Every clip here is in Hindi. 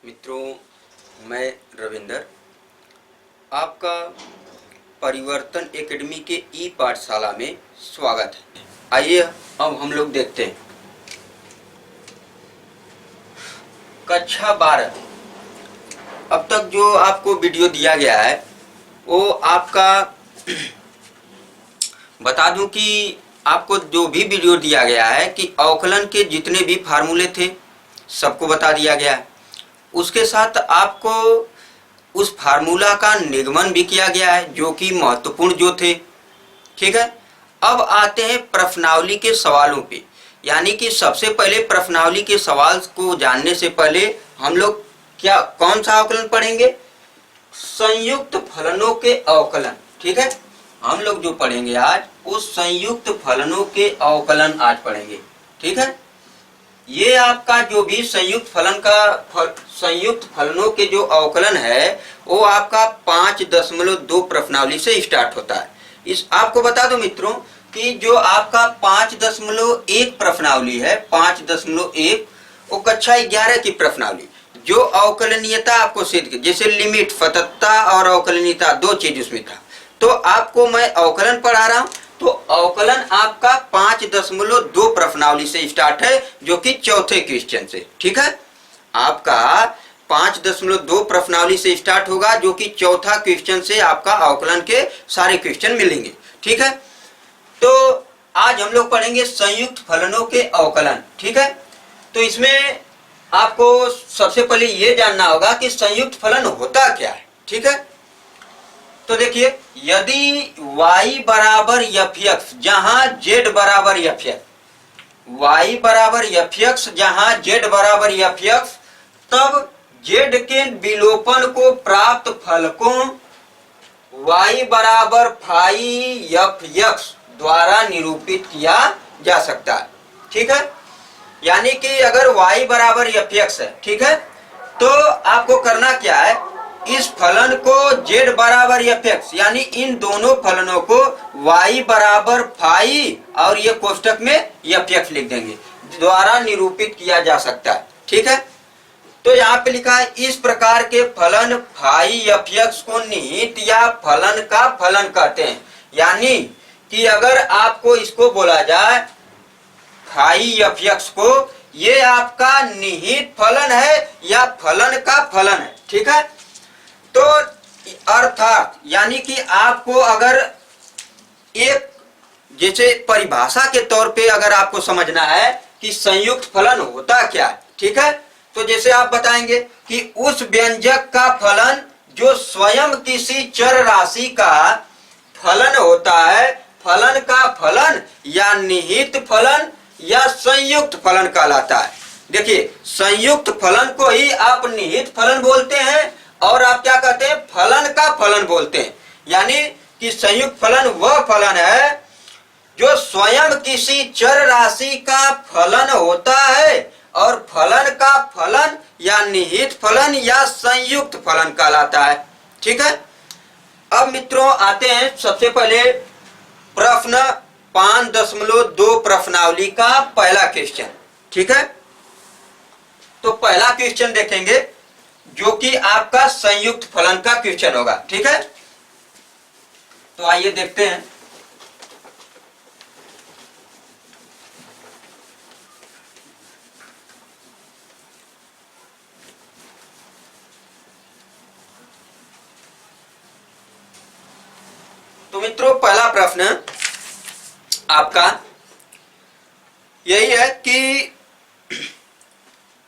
मित्रों, मैं रविंदर आपका परिवर्तन एकेडमी के ई पाठशाला में स्वागत है। आइए अब हम लोग देखते हैं कक्षा 12। अब तक जो आपको वीडियो दिया गया है वो आपका बता दूं कि आपको जो भी वीडियो दिया गया है कि अवकलन के जितने भी फार्मूले थे सबको बता दिया गया है। उसके साथ आपको उस फार्मूला का निगमन भी किया गया है जो कि महत्वपूर्ण जो थे। ठीक है, अब आते हैं प्रश्नावली के सवालों पे। यानी कि सबसे पहले प्रश्नावली के सवाल को जानने से पहले हम लोग कौन सा अवकलन पढ़ेंगे? संयुक्त फलनों के अवकलन। ठीक है, हम लोग जो पढ़ेंगे आज उस संयुक्त फलनों के अवकलन आज पढ़ेंगे। ठीक है, ये आपका जो भी संयुक्त फलनों के जो अवकलन है वो आपका 5.2 प्रश्नावली से स्टार्ट होता है। इस आपको बता दो मित्रों कि जो आपका 5.1 प्रश्नावली है, 5.1 वो कक्षा 11 की प्रश्नावली जो अवकलनीयता आपको सिद्ध की, जैसे लिमिट, फतत्ता और अवकलनीयता दो चीज उसमें था। तो आपको मैं अवकलन पढ़ा रहा हूं, तो अवकलन आपका 5.2 प्रश्नावली से स्टार्ट है जो कि चौथे क्वेश्चन से। ठीक है, आपका 5.2 प्रश्नावली से स्टार्ट होगा जो कि चौथा क्वेश्चन से आपका अवकलन के सारे क्वेश्चन मिलेंगे। ठीक है, तो आज हम लोग पढ़ेंगे संयुक्त फलनों के अवकलन। ठीक है, तो इसमें आपको सबसे पहले ये जानना होगा कि संयुक्त फलन होता क्या है। ठीक है, तो देखिए, यदि y बराबर fx जहां z बराबर fx, y बराबर fx जहां z बराबर fx, तब z के विलोपन को प्राप्त फल को y बराबर फाई fx द्वारा निरूपित किया जा सकता है। ठीक है, यानी कि अगर y बराबर fx है, ठीक है, तो आपको करना क्या है, इस फलन को z बराबर fx यानी इन दोनों फलनों को y बराबर फाई और ये कोष्टक में fx लिख देंगे, द्वारा निरूपित किया जा सकता है। ठीक है, तो यहाँ पे लिखा है इस प्रकार के फलन फाई fx को निहित या फलन का फलन कहते हैं। यानी कि अगर आपको इसको बोला जाए फाई fx को, ये आपका निहित फलन है या फलन का फलन है। ठीक है, तो अर्थात यानी कि आपको अगर एक जैसे परिभाषा के तौर पे अगर आपको समझना है कि संयुक्त फलन होता क्या है, ठीक है, तो जैसे आप बताएंगे कि उस व्यंजक का फलन जो स्वयं किसी चर राशि का फलन होता है, फलन का फलन या निहित फलन या संयुक्त फलन कहलाता है। देखिए, संयुक्त फलन को ही आप निहित फलन बोलते हैं और आप क्या कहते हैं, फलन का फलन बोलते हैं। यानी कि संयुक्त फलन वह फलन है जो स्वयं किसी चर राशि का फलन होता है और फलन का फलन या निहित फलन या संयुक्त फलन कहलाता है। ठीक है, अब मित्रों आते हैं सबसे पहले प्रश्न 5.2 प्रश्नावली का पहला क्वेश्चन। ठीक है, तो पहला क्वेश्चन देखेंगे जो कि आपका संयुक्त फलन का क्वेश्चन होगा। ठीक है, तो आइए देखते हैं। तो मित्रों, पहला प्रश्न आपका यही है कि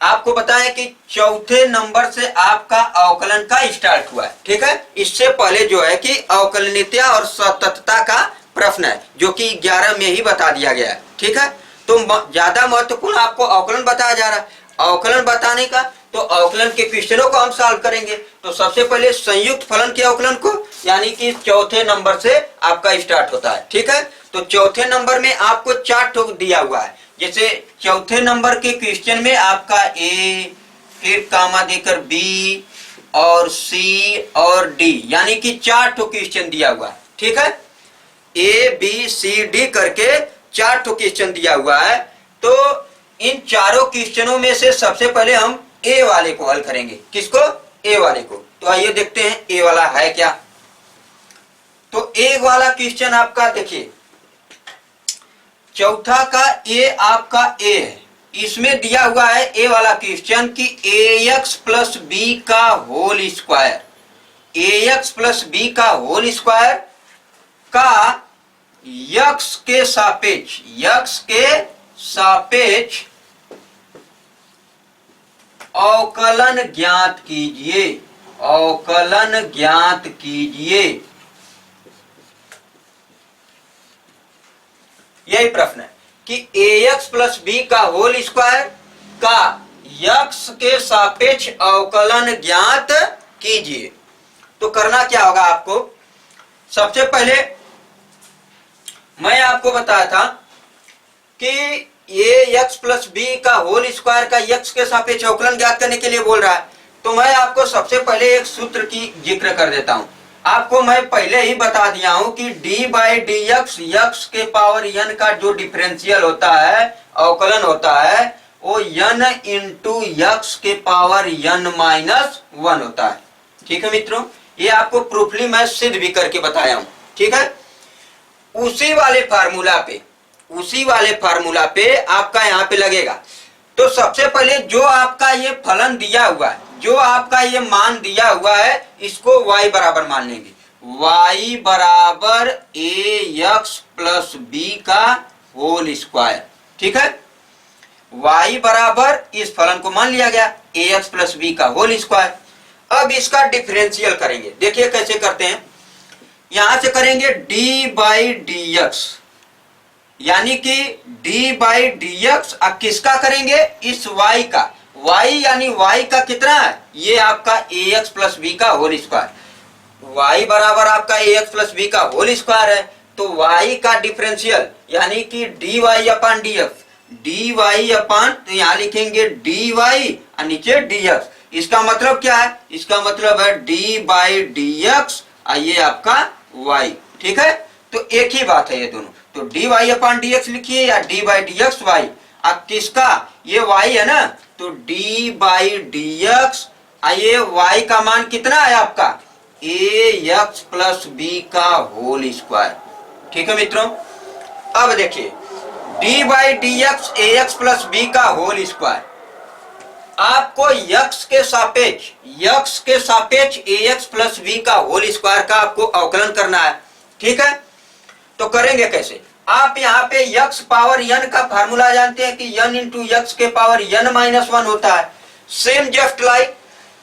आपको बताएं कि चौथे नंबर से आपका अवकलन का स्टार्ट हुआ है। ठीक है, इससे पहले जो है कि अवकलनीयता और सततता का प्रश्न है जो कि 11 में ही बता दिया गया है। ठीक है, तो ज्यादा महत्वपूर्ण आपको अवकलन बताया जा रहा है। अवकलन बताने का तो अवकलन के क्वेश्चनों को हम सॉल्व करेंगे। तो सबसे पहले संयुक्त फलन के अवकलन को यानी कि चौथे नंबर से आपका स्टार्ट होता है। ठीक है, तो चौथे नंबर में आपको 4 ठोक दिया हुआ है। जैसे चौथे नंबर के क्वेश्चन में आपका ए, फिर कामा देकर बी और सी और डी, यानी कि 4 ठो क्वेश्चन दिया हुआ है। ठीक है, ए बी सी डी करके 4 ठो क्वेश्चन दिया हुआ है। तो इन चारों क्वेश्चनों में से सबसे पहले हम ए वाले को हल करेंगे। किसको? ए वाले को। तो आइए देखते हैं ए वाला है क्या। तो ए वाला क्वेश्चन आपका देखिए, चौथा का ए आपका ए है, इसमें दिया हुआ है ए वाला क्वेश्चन कि ax प्लस बी का whole square, ax plus B का होल स्क्वायर का यक्स के सापेक्ष अवकलन ज्ञात कीजिए, अवकलन ज्ञात कीजिए। यही प्रश्न है कि ax प्लस बी का होल स्क्वायर का यक्स के सापेक्ष अवकलन ज्ञात कीजिए। तो करना क्या होगा आपको, सबसे पहले मैं आपको बताया था कि ये x प्लस बी का होल स्क्वायर का यक्स के सापेक्ष अवकलन ज्ञात करने के लिए बोल रहा है। तो मैं आपको सबसे पहले एक सूत्र की जिक्र कर देता हूं। आपको मैं पहले ही बता दिया हूं कि d by d x, x के पावर n का जो डिफरेंशियल होता है, अवकलन होता है, वो n इंटू यक्स के पावर n माइनस 1 होता है। ठीक है मित्रों, ये आपको प्रूफली मैं सिद्ध भी करके बताया हूं। ठीक है, उसी वाले फार्मूला पे आपका यहाँ पे लगेगा। तो सबसे पहले जो आपका ये फलन दिया हुआ है, जो आपका ये मान दिया हुआ है, इसको y बराबर मान लेंगे। y बराबर ax प्लस बी का होल स्क्वायर। ठीक है, y बराबर इस फलन को मान लिया गया ax प्लस बी का होल स्क्वायर। अब इसका डिफरेंशियल करेंगे। देखिए कैसे करते हैं, यहां से करेंगे d बाई डी एक्स, यानी कि d बाई डी एक्स। अब किसका करेंगे? इस y का। y यानी y का कितना है? ये आपका ax प्लस बी का होल स्क्वायर। y बराबर आपका ax प्लस बी का होल स्क्वायर है, तो y का डिफरेंशियल यानी कि dy अपान dx, dy अपान, तो यहां लिखेंगे dy और नीचे dx। इसका मतलब क्या है? इसका मतलब है d बाई डी एक्स, ये आपका y। ठीक है, तो एक ही बात है ये दोनों। तो dy अपान dx लिखिए या d by d x y। अब किसका? ये y है ना, तो d बाई डी एक्स, ये y का मान कितना है आपका? ax प्लस बी का होल स्क्वायर। ठीक है मित्रों, अब देखिए d by d x ax plus B का होल स्क्वायर, आपको यक्स के सापेक्ष ax प्लस बी का होल स्क्वायर का आपको अवकलन करना है। ठीक है, तो करेंगे कैसे? आप यहाँ पे यक्स पावर n का फार्मूला जानते हैं कि n इंटू यक्स के पावर n माइनस 1 होता है। सेम जस्ट लाइक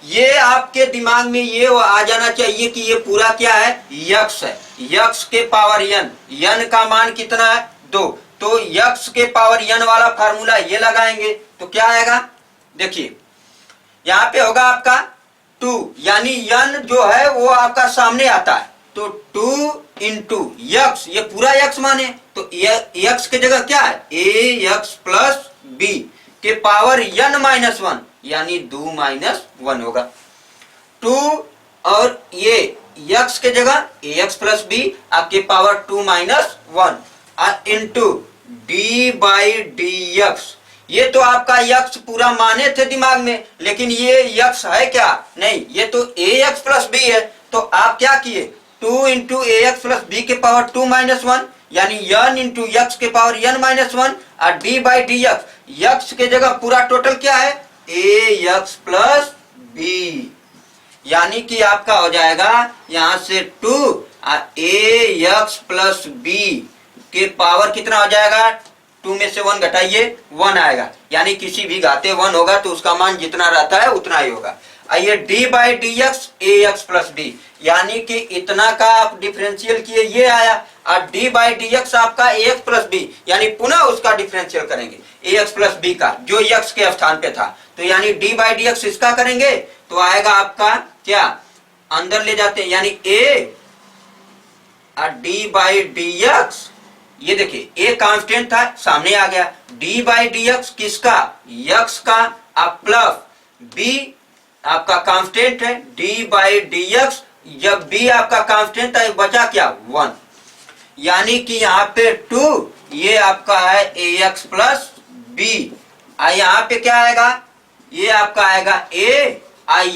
ये आपके दिमाग में ये आ जाना चाहिए कि ये पूरा क्या है? यक्स है। यक्स के पावर n का मान कितना है? 2। तो यक्स के पावर n वाला फार्मूला ये लगाएंगे तो क्या आएगा? देखिए यहाँ पे होगा आपका 2, यानी n जो है वो आपका सामने आता है, तो 2 इंटू यक्स, ये पूरा यक्स माने, तो यक्स के जगह क्या है? ax प्लस बी के पावर n माइनस 1, यानी 2 माइनस 1 होगा। 2 और ये यक्स के जगह ax प्लस बी आपके power 2 minus 1 into d by d x. ये तो आपका यक्स पूरा माने थे दिमाग में, लेकिन ये यक्स है क्या? नहीं, ये तो ax प्लस बी है। तो आप क्या किए? 2 इंटू ax प्लस बी के पावर 2 माइनस 1, यानी n इंटू यक्स के पावर n माइनस 1 और d by d x. X के जगह पूरा टोटल क्या है? ax प्लस बी, यानी कि आपका हो जाएगा यहां से 2 और ax प्लस बी के पावर कितना हो जाएगा? 2 में से 1 घटाइए 1 आएगा, यानी किसी भी घाते 1 होगा तो उसका मान जितना रहता है उतना ही होगा। आइए d by d x ax plus D, यानी कि इतना का आप डिफरेंशियल किए ये आया, और d बाई डी एक्स आपका ax प्लस बी, यानी पुनः उसका डिफरेंशियल करेंगे ax प्लस बी का जो x के स्थान पे था। तो यानी d बाई डी एक्स इसका करेंगे तो आएगा आपका क्या? अंदर ले जाते हैं, यानी a और d बाई डी एक्स, ये देखिए a कांस्टेंट था सामने आ गया, d बाई डी एक्स किसका? यक्स का, अब प्लस b आपका कांस्टेंट है d बाई डी एक्स, जब b आपका कांस्टेंट था बचा क्या? 1, यानी कि यहाँ पे 2, ये आपका है ax प्लस बी। यहाँ पे क्या आएगा? ये आपका आएगा a,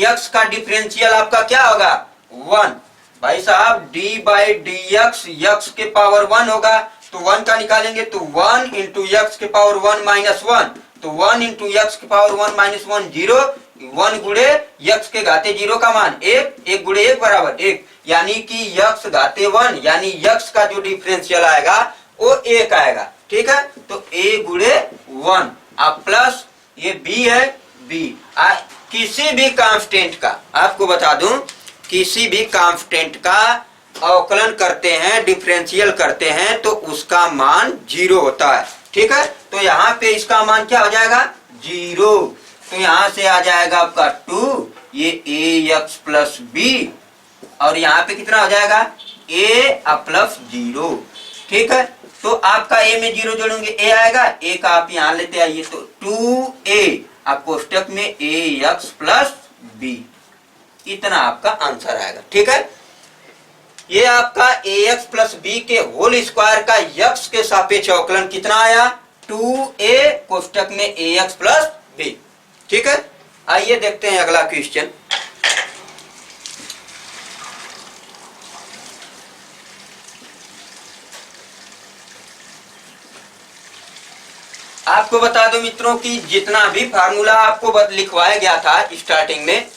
x का डिफरेंशियल आपका क्या होगा 1। भाई साहब d बाई डी एक्स के पावर 1 होगा, तो 1 का निकालेंगे तो 1 इंटू एक्स के पावर 1 माइनस 1, तो 1 इंटू एक्स के पावर 1 माइनस 1 0, 1 गुड़े एक्स के घाते 0 का मान 1, 1 गुड़े 1 बराबर 1, यानी कि एक्स घाते 1 यानी एक्स का जो डिफरेंशियल आएगा वो 1 आएगा। ठीक है, तो a गुड़े 1 अब प्लस ये b है b। किसी भी कांस्टेंट का आपको बता दूं, किसी भी कांस्टेंट का अवकलन करते हैं, डिफरेंशियल करते हैं तो उसका मान 0 होता है। ठीक है, तो यहाँ पे इसका मान क्या हो जाएगा 0, तो यहाँ से आ जाएगा आपका 2, ये ax प्लस b, और यहाँ पे कितना हो जाएगा a प्लस 0। ठीक है, तो आपका a में 0 जोड़ेंगे a आएगा, a का आप यहाँ लेते आइए तो 2a, आप कोष्टक में ax प्लस b, इतना आपका आंसर आएगा। ठीक है, ये आपका ax प्लस b के होल स्क्वायर का x के सापेक्ष अवकलन कितना आया 2a कोष्टक में ax प्लस b। ठीक है, आइए देखते हैं अगला क्वेश्चन। आपको बता दो मित्रों कि जितना भी फार्मूला आपको लिखवाया गया था स्टार्टिंग में,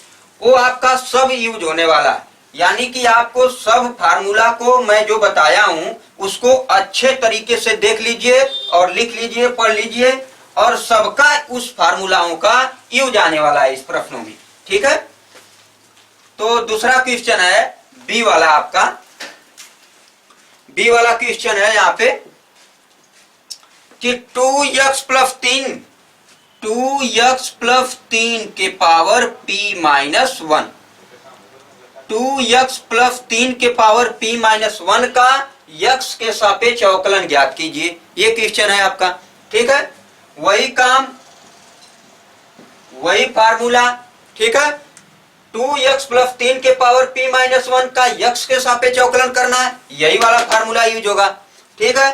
वो आपका सब यूज होने वाला है, यानी कि आपको सब फार्मूला को मैं जो बताया हूं उसको अच्छे तरीके से देख लीजिए और लिख लीजिए, पढ़ लीजिए, और सबका उस फार्मूलाओं का यूज आने वाला है इस प्रश्नों में। ठीक है, तो दूसरा क्वेश्चन है बी वाला, आपका बी वाला क्वेश्चन है यहाँ पे कि 2x प्लस 3, 2x प्लस 3 के power p minus 1, 2x plus 3 के पावर p माइनस 1 का x के सापेक्ष अवकलन ज्ञात कीजिए। ये क्वेश्चन है आपका। ठीक है, वही काम वही फार्मूला। ठीक है, 2x प्लस 3 के पावर p माइनस 1 का x के सापेक्ष अवकलन करना है, यही वाला फार्मूला यूज होगा। ठीक है,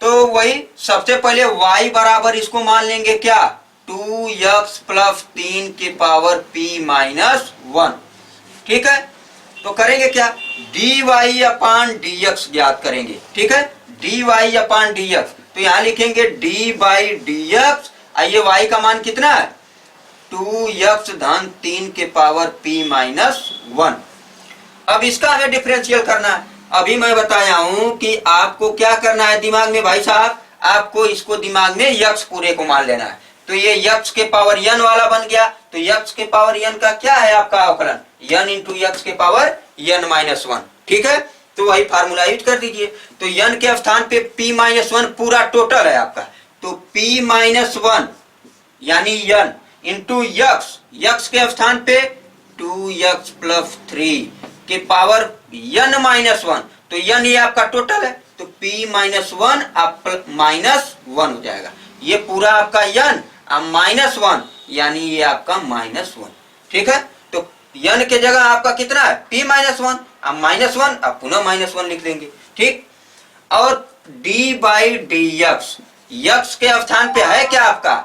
तो वही सबसे पहले y बराबर इसको मान लेंगे क्या 2x प्लस 3 के पावर p माइनस 1। ठीक है, तो करेंगे क्या dy अपान dx ज्ञात करेंगे। ठीक है, dy अपान dx, तो यहाँ लिखेंगे d बाई dx। आइए y का मान कितना है 2x धन 3 के पावर p माइनस 1। अब इसका हमें डिफरेंशियल करना है। अभी मैं बताया हूं कि आपको क्या करना है दिमाग में भाई साहब, आपको इसको दिमाग में यक्स पूरे को मान लेना है। तो ये यक्स के पावर n वाला बन गया, तो यक्स के पावर n का क्या है आपका अवकलन n इंटू यक्स के पावर n माइनस 1। ठीक है, तो वही फार्मूला यूज कर दीजिए। तो n के स्थान पे p माइनस 1 पूरा टोटल है आपका, तो p माइनस 1 यानी n इंटू यक्स, यक्स के स्थान पे 2x प्लस 3 के पावर n माइनस 1, तो n ये आपका टोटल है, तो p माइनस 1 अब माइनस 1 हो जाएगा। ये पूरा आपका n अब माइनस 1 यानी ये आपका माइनस 1। ठीक है, तो n के जगह आपका कितना है p माइनस 1, अब माइनस 1 अब पुनः माइनस 1 लिख देंगे। ठीक, और d by d x, x के स्थान पे है क्या आपका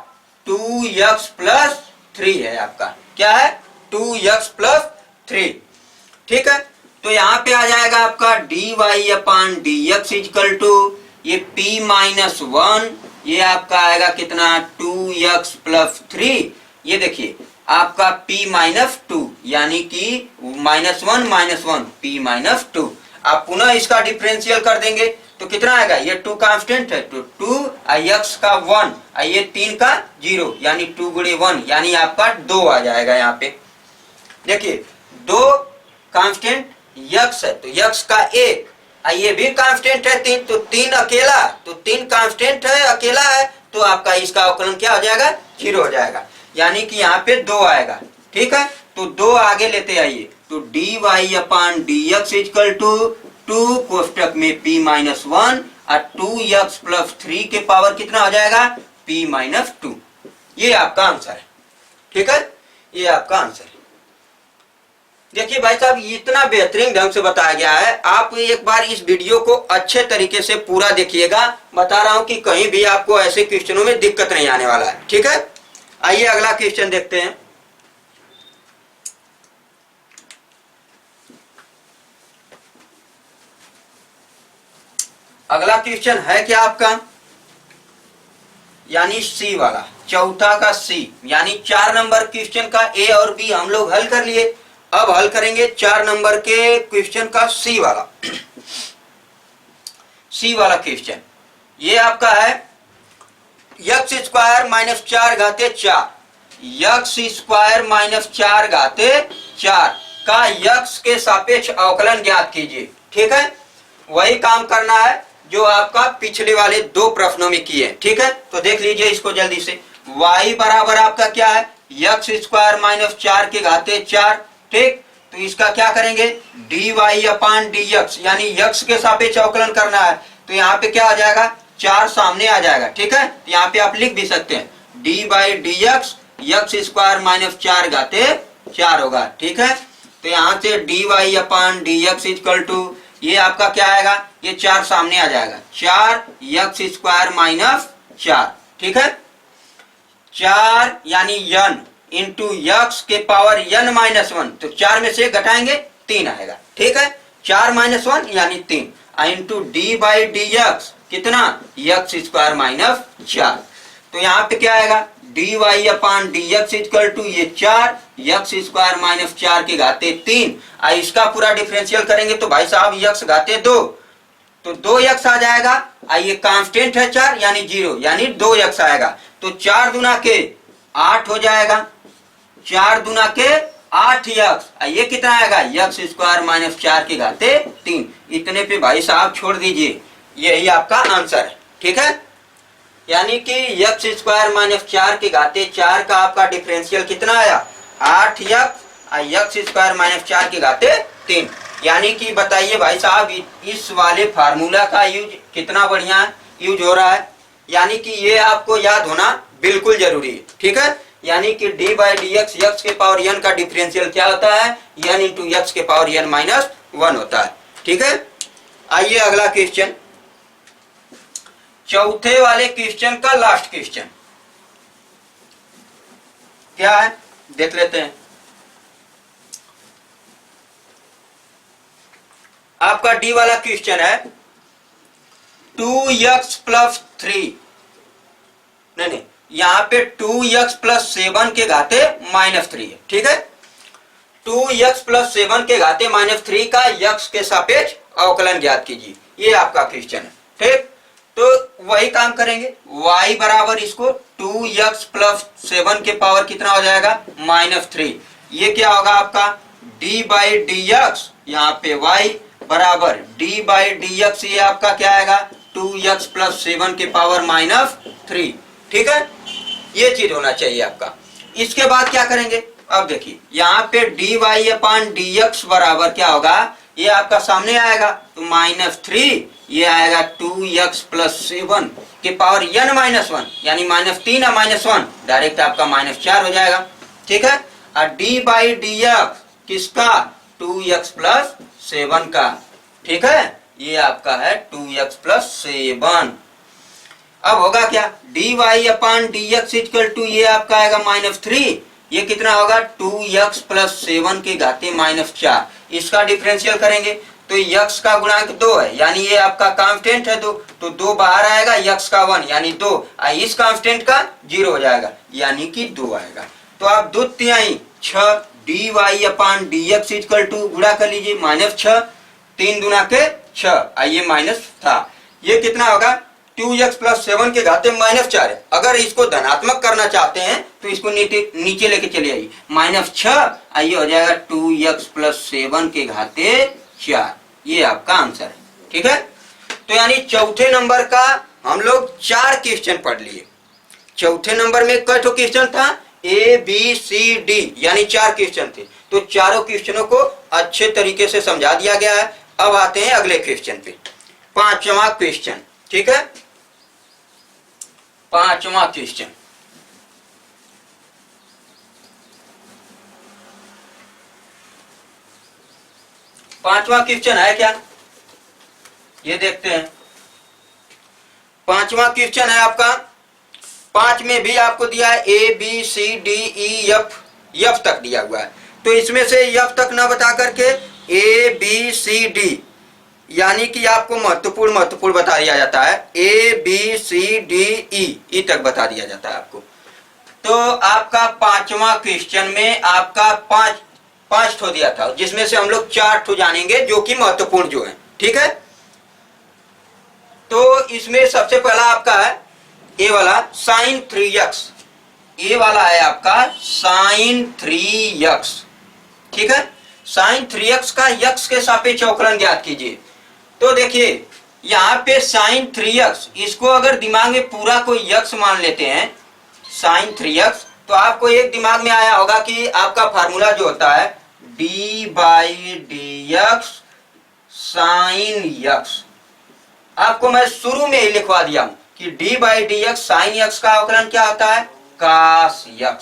2x प्लस 3 है आपका, क्या है 2x प्लस 3। ठीक है, तो यहाँ पे आ जाएगा आपका dy upon d x is equal to ये p माइनस 1, ये आपका आएगा कितना 2x प्लस 3। ये देखिए आपका p माइनस 2 यानी कि माइनस 1 माइनस 1 p माइनस 2। आप पुनः इसका डिफरेंशियल कर देंगे तो कितना आएगा, ये 2 कांस्टेंट है तो 2 x का 1, ये 3 का 0 यानी 2 गुणे 1 यानी आपका 2 आ जाएगा। यहाँ पे देखिए 2 कांस्टेंट x है तो x का 1, ये भी कांस्टेंट है 3, तो 3 अकेला, तो 3 कांस्टेंट है अकेला है, तो आपका इसका अवकलन क्या हो जाएगा 0 हो जाएगा, यानी कि यहाँ पे 2 आएगा। ठीक है, तो 2 आगे लेते आइए, तो dy upon d x is equal to 2 कोष्टक में p माइनस 1 और 2x प्लस 3 के पावर कितना हो जाएगा p माइनस 2। ये आपका आंसर है। ठीक है, ये आपका आंसर है। देखिए भाई साहब इतना बेहतरीन ढंग से बताया गया है, आप एक बार इस वीडियो को अच्छे तरीके से पूरा देखिएगा। बता रहा हूं कि कहीं भी आपको ऐसे क्वेश्चनों में दिक्कत नहीं आने वाला है। ठीक है, आइए अगला क्वेश्चन देखते हैं। अगला क्वेश्चन है क्या आपका, यानी सी वाला, चौथा का सी, यानी 4 नंबर क्वेश्चन का ए और बी हम लोग हल कर लिए। अब हल करेंगे 4 नंबर के क्वेश्चन का सी वाला। सी वाला क्वेश्चन ये आपका है यक्स स्क्वायर माइनस 4 घाते 4, यक्स स्क्वायर माइनस 4 घाते 4 का यक्स के सापेक्ष अवकलन ज्ञात कीजिए। ठीक है, वही काम करना है जो आपका पिछले वाले 2 प्रश्नों में किए। ठीक है, तो देख लीजिए इसको जल्दी से। y बराबर आपका क्या है, यक्स स्क्वायर माइनस 4 के घाते 4। ठीक, तो इसका क्या करेंगे, D y upon d x, यानी यक्स के सापेक्ष अवकलन करना है। तो यहाँ पे क्या आ जाएगा, 4 सामने आ जाएगा। ठीक है, तो यहाँ पे आप लिख भी सकते हैं d by d x, x square minus 4 घाते 4 होगा। ठीक है, तो यहाँ से d y upon d x equal to, ये आपका क्या आएगा, ये 4 सामने आ जाएगा, 4 यक्स स्क्वायर माइनस 4। ठीक है, 4 यानी यन इंटू यक्स के पावर यन माइनस 1, तो 4 में से घटाएंगे 3 आएगा। ठीक है, 4 माइनस 1 यानी 3 into d by d x, कितना, यक्स स्क्वायर माइनस 4। तो यहाँ पे क्या आएगा, d y upon d x equal to ये 4 यक्स स्क्वायर माइनस 4 के घाते 3। इसका पूरा डिफरेंशियल करेंगे तो भाई साहब यक्स घाते 2, तो 2 यक्स आ जाएगा। ये कांस्टेंट है 4 यानी 0, यानी 2 यक्स आएगा। तो 4 दुना के 8 हो जाएगा, 4 दुना के 8 यक्स, ये कितना आएगा, यक्स स्क्वायर माइनस 4 के घाते 3। इतने पे भाई साहब छोड़ दीजिए, यही आपका आंसर है। ठीक है, यानी कि यक्स स्क्वायर माइनस 4 के घाते 4 का आपका डिफरेंशियल कितना आया, 8 यक्स, यक्स स्क्वायर माइनस 4 के घाते 3। यानी कि बताइए भाई साहब इस वाले फार्मूला का यूज कितना बढ़िया यूज हो रहा है, यानी कि ये आपको याद होना बिल्कुल जरूरी है। ठीक है, यानी कि D by d x, x के पावर यन का डिफरेंशियल क्या होता है, यन इंटू यक्स के पावर यन माइनस 1 होता है। ठीक है, आइए अगला क्वेश्चन, चौथे वाले क्वेश्चन का लास्ट क्वेश्चन क्या है, देख लेते हैं। आपका डी वाला क्वेश्चन है 2x प्लस 3, नहीं, यहां पे 2x प्लस 7 के घाते माइनस 3 है। ठीक है, 2x प्लस 7 के घाते माइनस 3 का यक्स के सापेक्ष अवकलन ज्ञात कीजिए, ये आपका क्वेश्चन है। ठीक, तो वही काम करेंगे, y बराबर इसको 2x प्लस 7 के पावर कितना हो जाएगा, -3। ये क्या होगा आपका, d बाई डी एक्स, यहाँ पे y बराबर d बाई डी एक्स, ये आपका क्या आएगा, 2x प्लस 7 के पावर -3। ठीक है, ये चीज होना चाहिए आपका। इसके बाद क्या करेंगे, अब देखिए यहाँ पे D y upon d x बराबर क्या होगा, ये आपका सामने आएगा, तो -3, ये आएगा 2x प्लस 7 के पावर n -1, यानी -3 या -1, डायरेक्ट आपका -4 हो जाएगा। ठीक है, और d बाई डी एक्स किसका, 2x प्लस 7 का। ठीक है, ये आपका है 2x प्लस 7। अब होगा क्या, d y upon d x equal to, ये आपका आएगा -3, ये कितना होगा, 2x प्लस 7 के घाते -4। इसका डिफरेंशियल करेंगे तो यक्स का गुणांक 2 है, यानी ये आपका कांस्टेंट है 2, तो 2 बाहर आएगा, यक्स का 1 यानी 2, इस कांस्टेंट का 0 हो जाएगा, यानी कि 2 आएगा। तो आप 2 तिहाई 6 d y upon d x equal to, गुणा कर लीजिए, -6, 3 दुना के 6, ये माइनस था, ये कितना होगा, 2x प्लस 7 के घाते -4 है। अगर इसको धनात्मक करना चाहते हैं तो इसको नीचे लेके चले आइए, -6, ये हो जाएगा 2x प्लस 7 के घाते 4। ये आपका आंसर है। ठीक है, तो यानी चौथे नंबर का हम लोग 4 क्वेश्चन पढ़ लिए। चौथे नंबर में कई ठो क्वेश्चन था, A B C D, यानी 4 क्वेश्चन थे। तो चारों क्वेश्चनों को अच्छे तरीके से समझा दिया गया है। अब आते हैं अगले क्वेश्चन पे, 5वां क्वेश्चन। ठीक है, 5वां क्वेश्चन, पांचवा क्वेश्चन है क्या, ये देखते हैं। 5वां क्वेश्चन है आपका 5 में भी आपको दिया है A B C D E F तक दिया हुआ है। तो इसमें से एफ तक ना बता करके ए बी सी डी यानी कि आपको महत्वपूर्ण बता दिया जाता है, ए बी सी डी ई तक बता दिया जाता है आपको। तो आपका 5वां क्वेश्चन में आपका पांच ठो दिया था, जिसमें से हम लोग 4 ठो जानेंगे जो कि महत्वपूर्ण जो है। ठीक है, तो इसमें सबसे पहला आपका है ए वाला साइन 3x। ए वाला है आपका साइन 3x। ठीक है, साइन 3x का x के सापेक्ष अवकलन ज्ञात कीजिए। तो देखिए यहाँ पे साइन 3x, इसको अगर दिमाग में पूरा कोई x मान लेते हैं साइन 3x, तो आपको एक दिमाग में आया होगा कि आपका फार्मूला जो होता है d/dx साइन x। आपको मैं शुरू में ही लिखवा दिया हूं कि d/dx साइन x का अवकलन क्या होता है, cos x।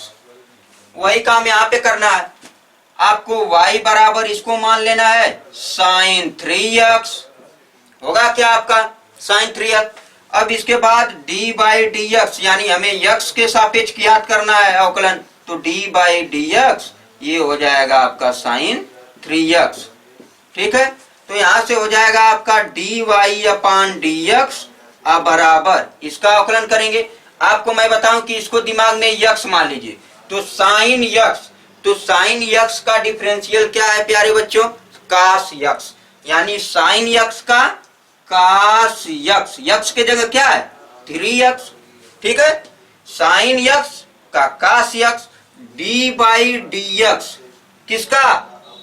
वही काम यहाँ पे करना है। आपको y बराबर इसको मान लेना है साइन 3x, होगा क्या आपका साइन 3x। अब इसके बाद d/dx यानी हमें x के सापेक्ष ज्ञात करना है अवकलन, तो d/dx ये हो जाएगा आपका साइन 3x। ठीक है, तो यहां से हो जाएगा आपका dy/dx बराबर इसका अवकलन करेंगे। आपको मैं बताऊं कि इसको दिमाग में x मान लीजिए, तो साइन x, तो साइन x का डिफरेंशियल क्या है प्यारे बच्चों, cos x, यानी साइन x का cos x, x के जगह क्या है 3x। ठीक है, साइन x का cos x d/dx किसका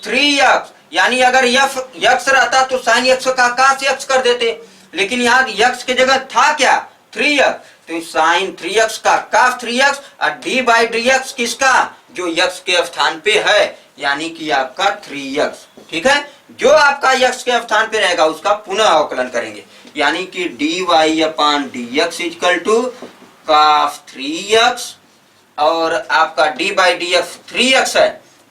3x, यानी अगर x रहता तो साइन x का cos x कर देते, लेकिन यहाँ x के जगह था क्या 3x, तो साइन 3x का cos 3x और d/dx किसका जो x के स्थान पे है, यानी कि आपका 3x। ठीक है, जो आपका x के स्थान पे रहेगा उसका पुनः अवकलन करेंगे, यानी कि dy/dx equal to cos 3x, और आपका d/dx 3x है,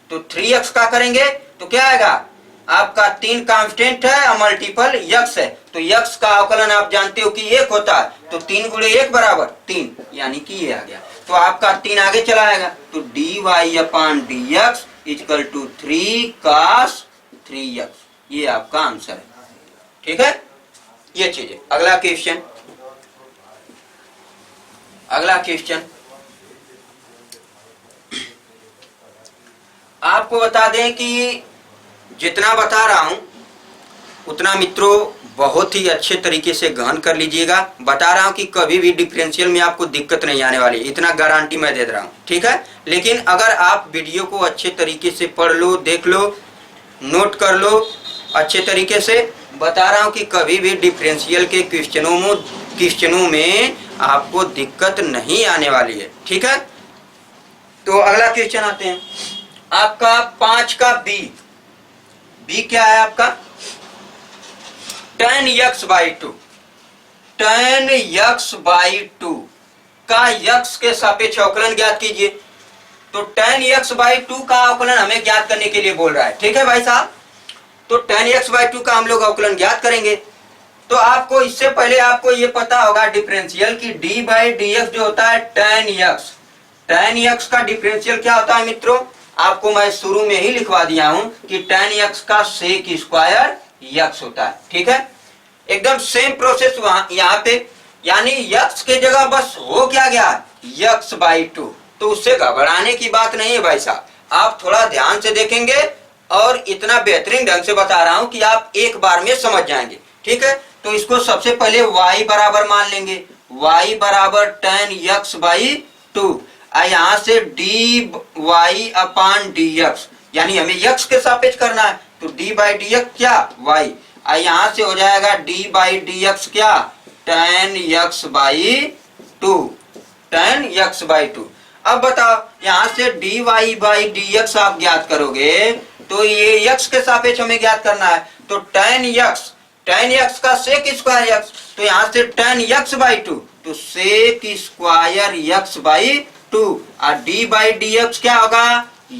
तो 3x का करेंगे तो क्या आएगा आपका 3 कांस्टेंट है, मल्टीपल x है, तो x का अवकलन आप जानते हो कि 1 होता है, तो 3 गुणे 1 बराबर 3, यानी कि ये आ गया। तो आपका 3 आगे चला आएगा, तो dy/dx equal to 3 cos 3x, ये आपका आंसर है। ठीक है, ये चीज है। अगला क्वेश्चन, आपको बता दें कि जितना बता रहा हूं उतना मित्रों बहुत ही अच्छे तरीके से गहन कर लीजिएगा। बता रहा हूं कि कभी भी डिफरेंशियल में आपको दिक्कत नहीं आने वाली, इतना गारंटी मैं दे रहा हूं। ठीक है, लेकिन अगर आप वीडियो को अच्छे तरीके से पढ़ लो, देख लो, नोट कर लो अच्छे तरीके से, बता रहा हूं कि कभी भी डिफरेंशियल के क्वेश्चनों में आपको दिक्कत नहीं आने वाली है। ठीक है, तो अगला क्वेश्चन आते हैं आपका 5 का बी क्या है आपका tan x/2, tan x/2 का x के सापेक्ष अवकलन ज्ञात कीजिए। तो tan x/2 का अवकलन हमें ज्ञात करने के लिए बोल रहा है। ठीक है भाई साहब, तो tan x/2 का हम लोग अवकलन ज्ञात करेंगे। तो आपको इससे पहले आपको ये पता होगा डिफरेंशियल की d/dx जो होता है tan x का डिफरेंशियल क्या होता है मित्रों, आपको मैं शुरू में ही लिखवा दिया हूं कि tan x का sec स्क्वायर x होता है। ठीक है, एकदम सेम प्रोसेस वहां यहाँ पे, यानी x के जगह बस हो क्या गया x/2, तो उससे घबराने की बात नहीं है भाई साहब। आप थोड़ा ध्यान से देखेंगे और इतना बेहतरीन ढंग से बता रहा हूं कि आप एक बार में समझ जाएंगे। ठीक है, तो इसको सबसे पहले y बराबर मान लेंगे, y बराबर tan x/2, यहाँ से dy/dx, यानी हमें x के सापेक्ष करना है, तो d/dx क्या y, यहाँ से हो जाएगा d/dx क्या tan x/2। अब बताओ यहाँ से dy/dx आप ज्ञात करोगे तो ये x के सापेक्ष हमें ज्ञात करना है, तो tan x का sec स्क्वायर x, तो यहाँ से tan x/2, तो sec स्क्वायर x/2 और d/dx क्या होगा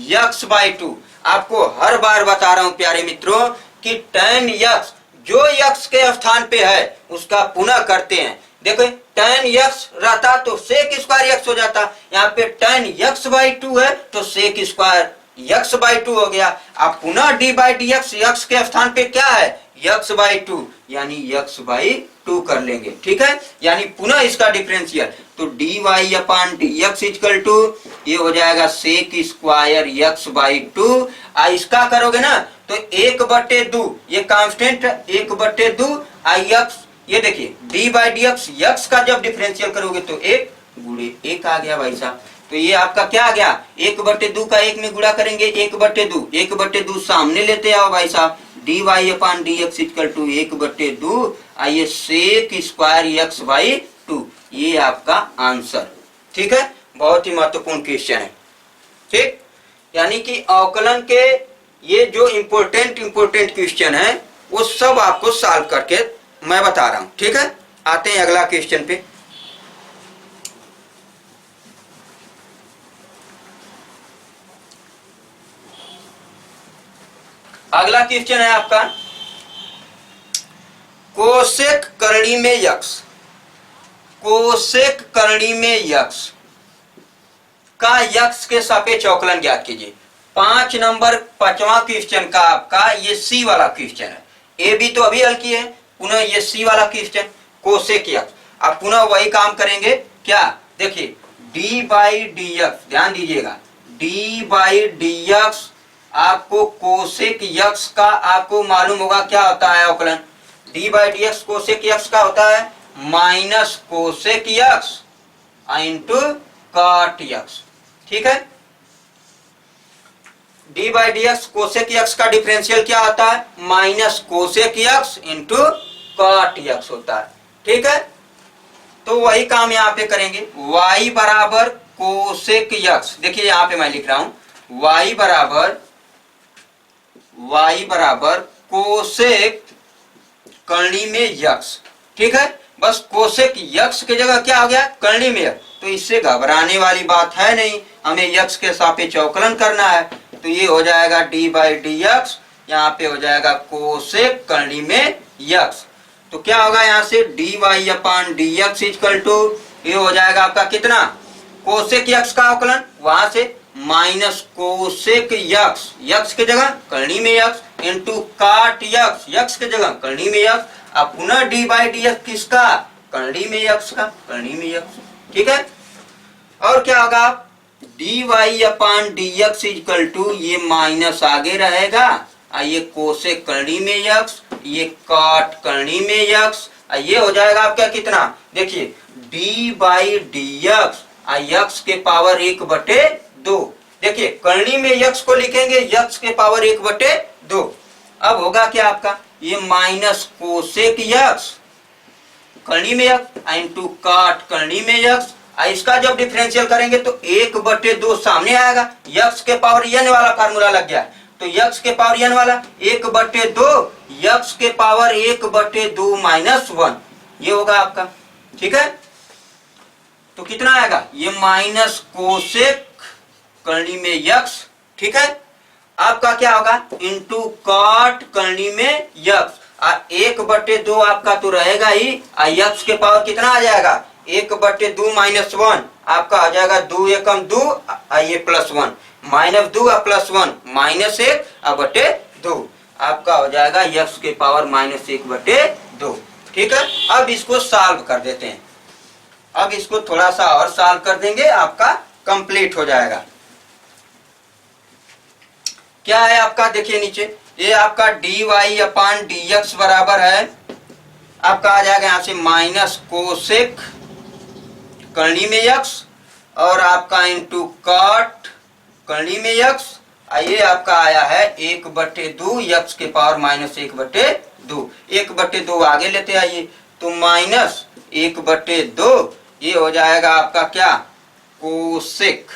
x/2। आपको हर बार बता रहा हूं प्यारे मित्रों कि tan x जो x के स्थान पे है उसका पुनः करते हैं। देखो tan x रहता तो sec स्क्वायर x हो जाता। यहाँ पे tan x बाई 2 है तो sec स्क्वायर x बाई 2 हो गया। अब पुनः d by d x, x के स्थान पे क्या है x बाई 2, यानी x बाई 2 कर लेंगे। ठीक है, यानी पुनः इसका डिफरेंशियल तो dy upon d x equal to ये हो जाएगा sec स्क्वायर x बाई 2। इसका करोगे ना तो 1/2 ये कांस्टेंट 1/2 x, ये देखिए d by d x, x का जब डिफरेंशियल करोगे तो 1 गुणे 1 आ गया भाई साहब। तो ये आपका क्या आ गया 1/2 का 1 में गुणा करेंगे 1/2, 1/2 सामने लेते आओ भाई साहब, dy upon d x equal to 1/2 आइए sec स्क्वायर x बाई 2, ये आपका आंसर। ठीक है, बहुत ही महत्वपूर्ण क्वेश्चन है। ठीक, यानी कि अवकलन के ये जो इम्पोर्टेंट क्वेश्चन है वो सब आपको सॉल्व करके मैं बता रहा हूं। ठीक है, आते हैं अगला क्वेश्चन पे। अगला क्वेश्चन है आपका कोसेक करणी में यक्स, कोसेक करणी में यक्स का यक्स के सापेक्ष अवकलन ज्ञात कीजिए। 5 नंबर 5वां क्वेश्चन का आपका ये सी वाला क्वेश्चन है। ए बी तो अभी हल किए हैं, पुनः ये सी वाला क्वेश्चन कोसेक यक्स। अब पुनः वही काम करेंगे क्या, देखिए d बाई डी एक्स, ध्यान दीजिएगा d बाई डी एक्स आपको कोसेक यक्स का आपको मालूम होगा क्या होता है अवकलन, d by d x cosec x का होता है minus cosec x into cot x. ठीक है, d by d x cosec x का डिफरेंशियल क्या होता है minus cosec x into cot x होता है। ठीक है, तो वही काम यहाँ पे करेंगे, y बराबर कोसेक यक्स, देखिए यहाँ पे मैं लिख रहा हूं y बराबर कोसेक करणी में यक्स। ठीक है, बस कोसेक यक्स की जगह क्या हो गया करणी में यक्स, तो इससे घबराने वाली बात है नहीं, हमें यक्स के सापेक्ष अवकलन करना है। तो ये हो जाएगा d बाई डी एक्स, यहाँ पे हो जाएगा कोसेक करणी में यक्स। तो क्या होगा यहाँ से dy upon d x equal to ये हो जाएगा आपका कितना कोसेक यक्स का अवकलन, वहां से माइनस कोसेक यक्स, यक्स की जगह करणी में यक्स इंटू काट यक्स, यक्स की जगह करणी में यक्स। अब पुनः d बाई डी एक्स किसका करणी में यक्स का, करणी में यक्स। ठीक है, और क्या होगा dy upon d x equal to ये माइनस आगे रहेगा, ये कोसेक करणी में यक्स, ये काट करणी में यक्स, ये हो जाएगा आपका कितना, देखिए d by d x x के पावर 1/2, देखिए करणी में यक्स को लिखेंगे यक्स के पावर 1/2। अब होगा क्या आपका ये माइनस कोसेक यक्स करणी में यक्स इंटू काट करणी में यक्स, इसका जब डिफरेंशियल करेंगे तो 1/2 सामने आएगा, यक्स के पावर n वाला फार्मूला लग गया, तो यक्स के पावर n वाला 1/2 यक्स के पावर 1/2 माइनस 1, ये होगा आपका। ठीक है, तो कितना आएगा ये माइनस कोसेक करणी में यक्स। ठीक है, आपका क्या होगा इंटू कॉट करणी में यक्स, 1/2 आपका तो रहेगा ही, यक्स के पावर कितना आ जाएगा 1/2 माइनस 1, आपका आ जाएगा 2 एकम 2 ये प्लस 1, माइनस 2 प्लस 1 माइनस 1/2, आपका हो जाएगा यक्स के पावर माइनस 1/2। ठीक है, अब इसको सॉल्व कर देते हैं, अब इसको थोड़ा सा और सॉल्व कर देंगे, आपका कंप्लीट हो जाएगा। क्या है आपका देखिए नीचे, ये आपका dy अपान डी एक्स बराबर है आपका आ जाएगा यहाँ से माइनस कोसेक करणी में यक्स और आपका इंटू कॉट करणी में यक्स, ये आपका आया है 1/2 यक्स के पावर माइनस 1/2, 1/2 आगे लेते आइए तो माइनस 1/2 ये हो जाएगा आपका क्या कोसेक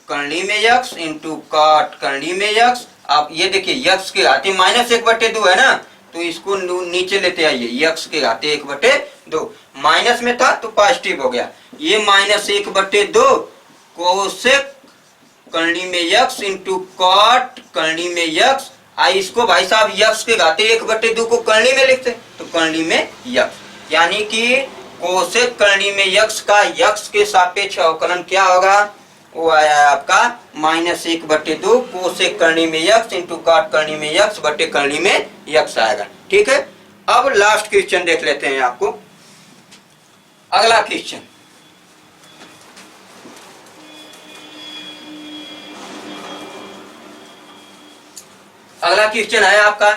करणी में यक्स इंटू कॉट करणी में यक्स। आप ये देखिए यक्स के घाते माइनस 1/2 है ना, तो इसको नीचे लेते आइए, यक्स के घाते 1/2 माइनस में था तो पॉजिटिव हो गया, ये माइनस 1/2 कोसेक करणी में यक्स इंटू कॉट करणी में यक्स। इसको भाई साहब यक्स के घाते 1/2 को करणी में लिखते तो करणी में यक्स, यानी कि कोसेक करनी में यक्स का यक्स के सापेक्ष अवकलन क्या होगा, वो आया है आपका -1/2 कोसेक करनी में यक्स इंटू काट करनी में यक्स बटे करनी में यक्स आएगा। ठीक है, अब लास्ट क्वेश्चन देख लेते हैं आपको। अगला क्वेश्चन, अगला क्वेश्चन है आपका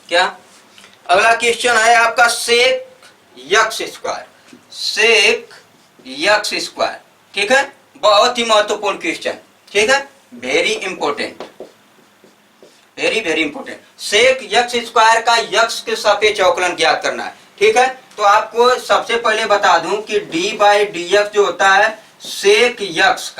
क्या, अगला क्वेश्चन है आपका sec x square, sec x square. ठीक है, बहुत ही महत्वपूर्ण क्वेश्चन। ठीक है, very important, very very important. Sec x square का यक्स के सापेक्ष अवकलन ज्ञात करना है। ठीक है, तो आपको सबसे पहले बता दूं कि d/dx जो होता है सेक यक्स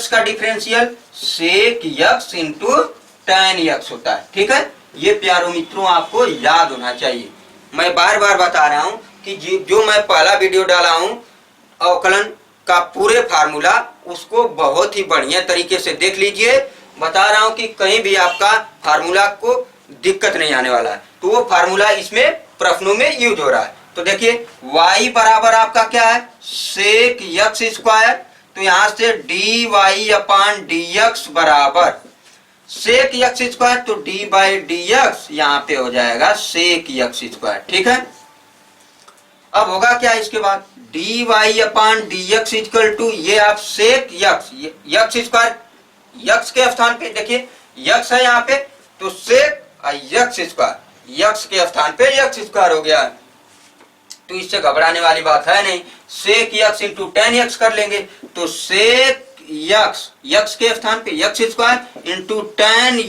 का differential sec x into tan x होता है। ठीक है, ये प्यारो मित्रों आपको याद होना चाहिए। मैं बार बार बता रहा हूं कि जो मैं पहला वीडियो डाला हूं अवकलन का पूरे फार्मूला, उसको बहुत ही बढ़िया तरीके से देख लीजिए। बता रहा हूं कि कहीं भी आपका फार्मूला को दिक्कत नहीं आने वाला है। तो वो फार्मूला इसमें प्रश्नों में यूज हो रहा है। तो देखिए y बराबर आपका क्या है, सेक यक्स स्क्वायर। तो यहां से dy/dx बराबर सेक यक्स स्क्वायर, तो d/dx यहाँ पे हो जाएगा सेक यक्स स्क्वायर। ठीक है, अब होगा क्या इसके बाद dy/dx इक्वल टू ये आप सेक यक्स स्क्वायर, यक्स के स्थान पे देखिए यक्स है यहाँ पे, तो सेक यक्स स्क्वायर, यक्स के स्थान पे यक्स स्क्वायर हो गया। तो इससे घबराने वाली बात है नहीं, सेक यक्स इंटू tan यक्स कर लेंगे। तो सेक यक्स के स्थान पे x square into tan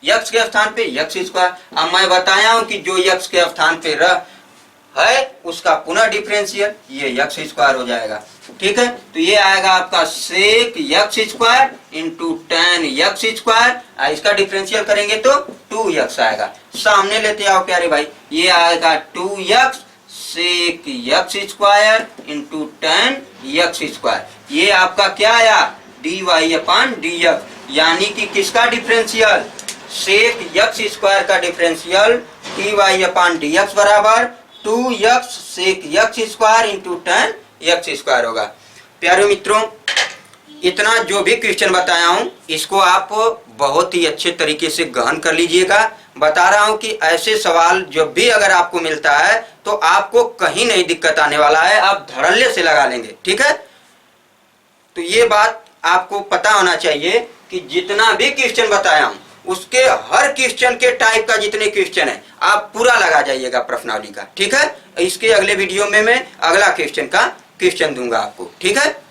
x के स्थान पे यक्स स्क्वायर। अब मैं बताया हूं कि जो यक्स के स्थान पे है उसका पुनः डिफरेंशियल ये यक्स स्क्वायर हो जाएगा। ठीक है, तो ये आएगा आपका sec x square into tan x square, इसका डिफरेंशियल करेंगे तो 2x आएगा। सामने लेते आओ प्यारे भाई, ये आएगा 2x sec x square into tan x square. ये आपका क्या आया dy/dx, यानी कि किसका डिफरेंशियल, सेक यक्स स्क्वायर का डिफरेंशियल dy/dx बराबर 2x sec x square into tan x square होगा। प्यारे मित्रों, इतना जो भी क्वेश्चन बताया हूं इसको आप बहुत ही अच्छे तरीके से गहन कर लीजिएगा। बता रहा हूं कि ऐसे सवाल जब भी अगर आपको मिलता है तो आपको कहीं नहीं दिक्कत आने वाला है, आप धड़ल्ले से लगा लेंगे। ठीक है, तो ये बात आपको पता होना चाहिए कि जितना भी क्वेश्चन बताया हूं उसके हर क्वेश्चन के टाइप का जितने क्वेश्चन है आप पूरा लगा जाइएगा प्रश्नावली का। ठीक है, इसके अगले वीडियो में मैं अगला क्वेश्चन का क्वेश्चन दूंगा आपको। ठीक है।